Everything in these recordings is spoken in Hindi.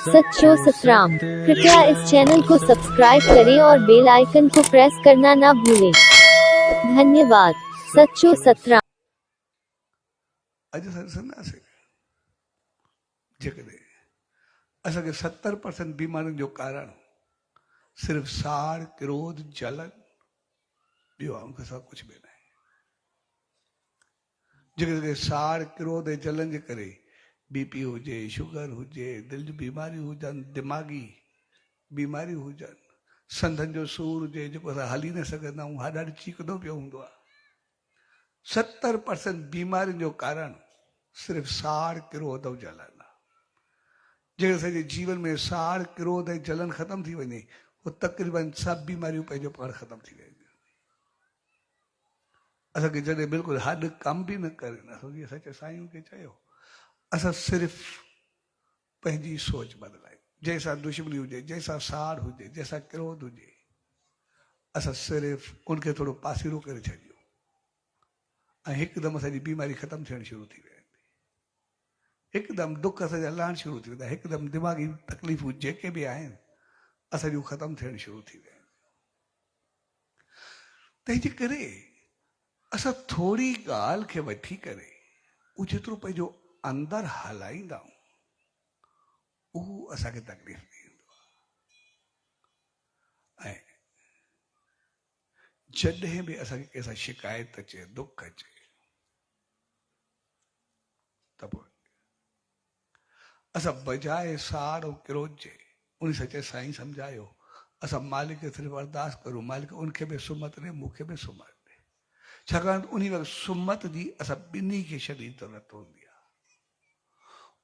सच्चो सतराम। कृपया इस चैनल को सब्सक्राइब करें और बेल आइकन को प्रेस करना ना भूलें। धन्यवाद। सच्चो सतराम। अॼु सत्संग जेकॾहिं असांखे 70% बीमारियुनि जो कारण सिर्फ़ु साड़, क्रोध, जलन, ॿियो उनखां सवाइ कुझु बि न आहे। जेकॾहिं साड़, क्रोध ऐं जलन जे करे बीपी हुजे, शुगर हुजे, दिलि जूं बीमारियूं हुजनि, दिमाग़ी बीमारियूं हुजनि, संधनि जो सूर हुजे जेको असां हली न सघंदा आहियूं, हाॾाॾ चीकंदो पियो हूंदो आहे। 70% बीमारियुनि जो कारण सिर्फ़ु साड़, क्रोध ऐं जलन आहे। जेकर असांजे जीवन में साड़, क्रोध ऐं जलन ख़तम थी वञे, वो तक़रीबन सभु बीमारियूं पंहिंजो पाण ख़तम थी वेंदियूं। असांखे जॾहिं बिल्कुलु हॾु कम बि न करे न सचे साईं खे चयो, असां सिर्फ़ु पंहिंजी सोच बदिलायूं। जंहिंसां दुश्मनी हुजे, जंहिंसां साड़ हुजे, जंहिंसां क्रोध हुजे, असां सिर्फ़ु उनखे थोरो पासीरो करे छॾियूं ऐं हिकदमि असांजी बीमारी ख़तमु थियणु शुरू थी वेंदी। हिकदमि दुख असांजा लहणु शुरू थी वेंदा, हिकदमि दिमाग़ी तकलीफ़ूं जेके बि आहिनि असांजूं ख़तमु थियणु शुरू थी वेंदियूं। तंहिंजे करे असां थोरी ॻाल्हि खे वठी करे उहो जेतिरो पंहिंजो अंदरि हलाईंदा आहियूं उहो असांखे तकलीफ़ ॾींदो आहे। ऐं जॾहिं बि असांखे कंहिंसां शिकायत अचे, दुख अचे, त पोइ असां बजाए साड़ ऐं क्रोध जे उन सां चए साईं सम्झायो, असां मालिक खे सिर्फ़ु अरदास करूं, मालिक उनखे बि सुमत ॾे, मूंखे बि सुमत ॾे। छाकाणि उन वक़्तु सुमत जी असां ॿिन्ही खे छॾी ज़रूरत हूंदी आहे।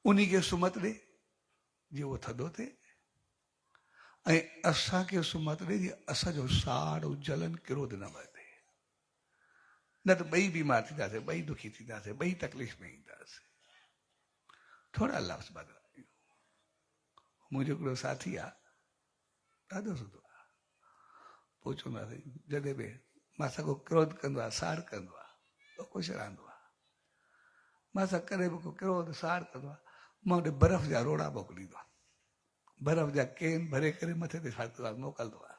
उन खे सुमत ॾे जीअं उहो थधो थिए ऐं असांखे सुमत ॾे जीअं असांजो साड़ ऐं जलन क्रोध न वधे। न त ॿई बीमार थींदासीं, ॿई दुखी थींदासीं, ॿई तकलीफ़ में ईंदासीं। थोरा लफ़्ज़ बदिलायूं। मुंहिंजो हिकिड़ो साथी आहे, ॾाढो सुठो आहे। पोइ चवंदो आहे जॾहिं बि मां सां को क्रोध कंदो आहे, साड़ कंदो आहे, तो ख़ुशि रहंदो आहे। मां सां कॾहिं बि को क्रोध साड़ कंदो आहे, मां उन बर्फ़ जा रोड़ा मोकिलींदो आहे, बर्फ़ जा केन भरे करे मथे ते मोकिलंदो आहे।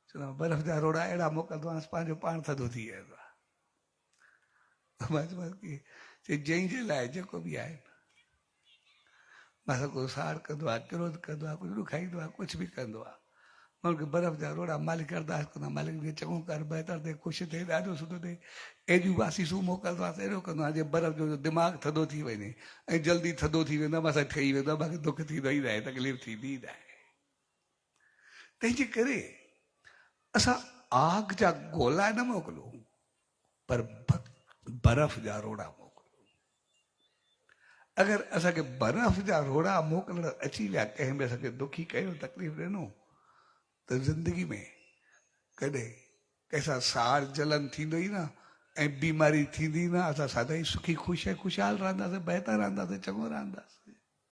चवंदो आहे बर्फ़ जा रोड़ा अहिड़ा मोकिलंदो आहे पंहिंजो पाण थधो थी वेंदो आहे। मां चयोमांसि की जंहिंजे लाइ जेको बि आहे मां सां को साड़ कंदो आहे, क्रोध कंदो आहे, कुझु ॾुखाईंदो आहे, कुझु बि कंदो आहे, मां उनखे बर्फ़ जा रोड़ा मालिक अरदास कंदो आहे, मालिक खे चङो कर, बहितर थिए, ख़ुशि थिए, ॾाढो सुठो थिए। एॾियूं आसीसूं मोकिलंदो आहे, अहिड़ो कंदो आहे जीअं बर्फ़ जो दिमाग़ थधो थी वञे ऐं जल्दी थधो थी वेंदो आहे, मां सां ठही वेंदो आहे, मूंखे दुख थींदो ई न आहे, तकलीफ़ थींदी ई न आहे। तंहिंजे करे असां आग जा गोला न मोकिलियूं, पर बर्फ़ जा रोड़ा मोकिलियूं। अगरि असांखे बर्फ़ जा रोड़ा मोकिलण अची विया, कंहिं बि असांखे दुखी कयो, तकलीफ़ ॾिनो, त ज़िंदगी में कॾहिं कंहिंसां साड़ जलन थींदो ई न ऐं बीमारी थींदी न। असां सदाईं सुखी ख़ुशि ऐं ख़ुशहाल रहंदासीं, बहितर रहंदासीं, चङो रहंदासीं।